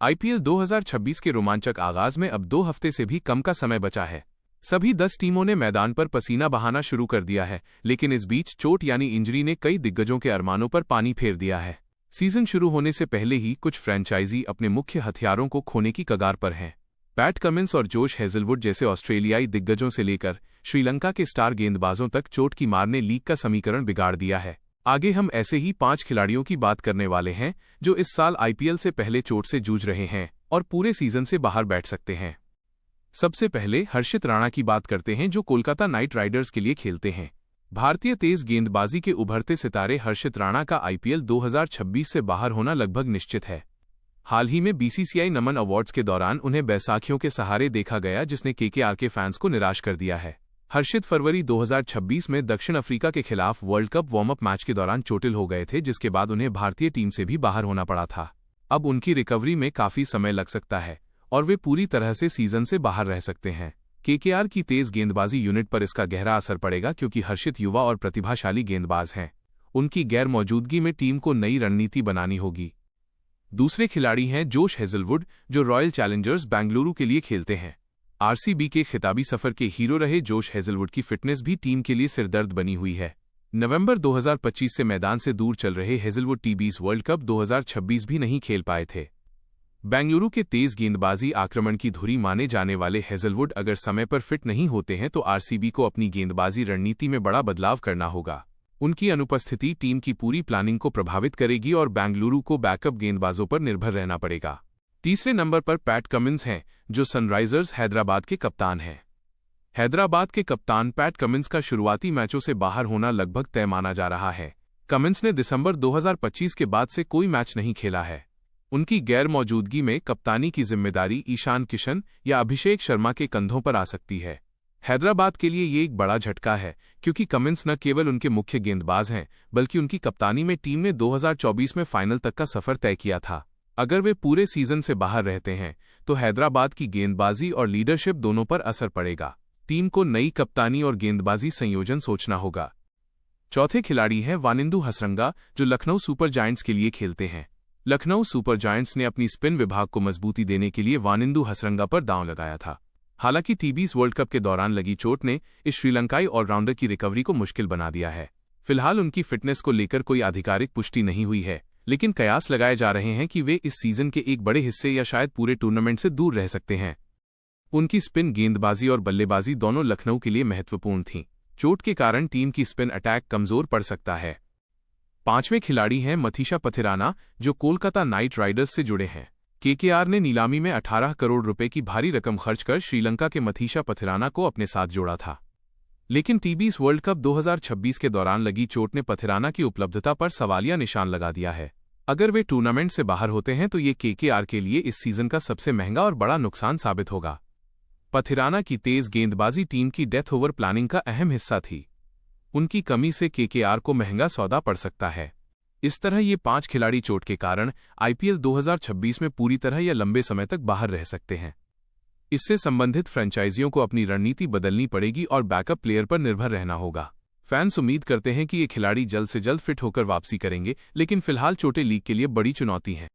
IPL 2026 के रोमांचक आगाज में अब 2 हफ्ते से भी कम का समय बचा है। सभी 10 टीमों ने मैदान पर पसीना बहाना शुरू कर दिया है, लेकिन इस बीच चोट यानी इंजरी ने कई दिग्गजों के अरमानों पर पानी फेर दिया है। सीजन शुरू होने से पहले ही कुछ फ्रेंचाइजी अपने मुख्य हथियारों को खोने की कगार पर हैं। पैट कमिंस और जोश हेजलवुड जैसे ऑस्ट्रेलियाई दिग्गजों से लेकर श्रीलंका के स्टार गेंदबाजों तक चोट की मार ने लीग का समीकरण बिगाड़ दिया है। आगे हम ऐसे ही 5 खिलाड़ियों की बात करने वाले हैं जो इस साल आईपीएल से पहले चोट से जूझ रहे हैं और पूरे सीजन से बाहर बैठ सकते हैं। सबसे पहले हर्षित राणा की बात करते हैं जो कोलकाता नाइट राइडर्स के लिए खेलते हैं। भारतीय तेज गेंदबाजी के उभरते सितारे हर्षित राणा का आईपीएल 2026 से बाहर होना लगभग निश्चित है। हाल ही में बीसीसीआई नमन अवार्ड्स के दौरान उन्हें बैसाखियों के सहारे देखा गया, जिसने केकेआर के फैंस को निराश कर दिया है। हर्षित फरवरी 2026 में दक्षिण अफ्रीका के खिलाफ world cup warm up match के दौरान चोटिल हो गए थे, जिसके बाद उन्हें भारतीय टीम से भी बाहर होना पड़ा था। अब उनकी रिकवरी में काफी समय लग सकता है और वे पूरी तरह से सीजन से बाहर रह सकते हैं। केकेआर की तेज गेंदबाजी यूनिट पर इसका गहरा असर पड़ेगा, क्योंकि हर्षित युवा और प्रतिभाशाली गेंदबाज हैं। उनकी गैर मौजूदगी में टीम को नई रणनीति बनानी होगी। दूसरे खिलाड़ी हैं जोश हेजलवुड, जो रॉयल चैलेंजर्स बेंगलुरु के लिए खेलते हैं। आरसीबी के खिताबी सफर के हीरो रहे जोश हेजलवुड की फिटनेस भी टीम के लिए सिरदर्द बनी हुई है। नवंबर 2025 से मैदान से दूर चल रहे हेजलवुड टी20 वर्ल्ड कप 2026 भी नहीं खेल पाए थे। बेंगलुरु के तेज गेंदबाजी आक्रमण की धुरी माने जाने वाले हेजलवुड अगर समय पर फिट नहीं होते हैं तो आरसीबी को अपनी गेंदबाजी रणनीति में बड़ा बदलाव करना होगा। उनकी अनुपस्थिति टीम की पूरी प्लानिंग को प्रभावित करेगी और बेंगलुरु को बैकअप गेंदबाजों पर निर्भर रहना पड़ेगा। तीसरे नंबर पर पैट कमिंस हैं, जो सनराइजर्स हैदराबाद के कप्तान हैं। हैदराबाद के कप्तान पैट कमिंस का शुरुआती मैचों से बाहर होना लगभग तय माना जा रहा है। कमिंस ने दिसंबर 2025 के बाद से कोई मैच नहीं खेला है। उनकी गैर मौजूदगी में कप्तानी की जिम्मेदारी ईशान किशन या अभिषेक शर्मा के कंधों पर आ सकती है। हैदराबाद के लिए ये एक बड़ा झटका है, क्योंकि कमिंस न केवल उनके मुख्य गेंदबाज हैं, बल्कि उनकी कप्तानी में टीम ने 2024 में फाइनल तक का सफर तय किया था। अगर वे पूरे सीजन से बाहर रहते हैं तो हैदराबाद की गेंदबाजी और लीडरशिप दोनों पर असर पड़ेगा। टीम को नई कप्तानी और गेंदबाजी संयोजन सोचना होगा। चौथे खिलाड़ी हैं वानिंदु हसरंगा, जो लखनऊ सुपर जायंट्स के लिए खेलते हैं। लखनऊ सुपर जायंट्स ने अपनी स्पिन विभाग को मजबूती देने के लिए वानिंदु हसरंगा पर दांव लगाया था। हालांकि टी20 वर्ल्ड कप के दौरान लगी चोट ने इस श्रीलंकाई ऑलराउंडर की रिकवरी को मुश्किल बना दिया है। फिलहाल उनकी फिटनेस को लेकर कोई आधिकारिक पुष्टि नहीं हुई है, लेकिन कयास लगाए जा रहे हैं कि वे इस सीजन के एक बड़े हिस्से या शायद पूरे टूर्नामेंट से दूर रह सकते हैं। उनकी स्पिन गेंदबाजी और बल्लेबाजी दोनों लखनऊ के लिए महत्वपूर्ण थीं। चोट के कारण टीम की स्पिन अटैक कमजोर पड़ सकता है। पांचवें खिलाड़ी हैं मथीशा पथिराना, जो कोलकाता नाइट राइडर्स से जुड़े हैं। केकेआर ने नीलामी में 18 करोड़ रुपए की भारी रकम खर्च कर श्रीलंका के मथीशा पथिराना को अपने साथ जोड़ा था, लेकिन टी20 वर्ल्ड कप 2026 के दौरान लगी चोट ने पथिराना की उपलब्धता पर सवालिया निशान लगा दिया है। अगर वे टूर्नामेंट से बाहर होते हैं तो ये केकेआर के लिए इस सीजन का सबसे महंगा और बड़ा नुकसान साबित होगा। पथिराना की तेज गेंदबाजी टीम की डेथ ओवर प्लानिंग का अहम हिस्सा थी। उनकी कमी से केकेआर को महंगा सौदा पड़ सकता है। इस तरह ये 5 खिलाड़ी चोट के कारण आईपीएल 2026 में पूरी तरह या लंबे समय तक बाहर रह सकते हैं। इससे संबंधित फ्रेंचाइजियों को अपनी रणनीति बदलनी पड़ेगी और बैकअप प्लेयर पर निर्भर रहना होगा। फैंस उम्मीद करते हैं कि ये खिलाड़ी जल्द से जल्द फिट होकर वापसी करेंगे, लेकिन फिलहाल चोटें लीग के लिए बड़ी चुनौती हैं।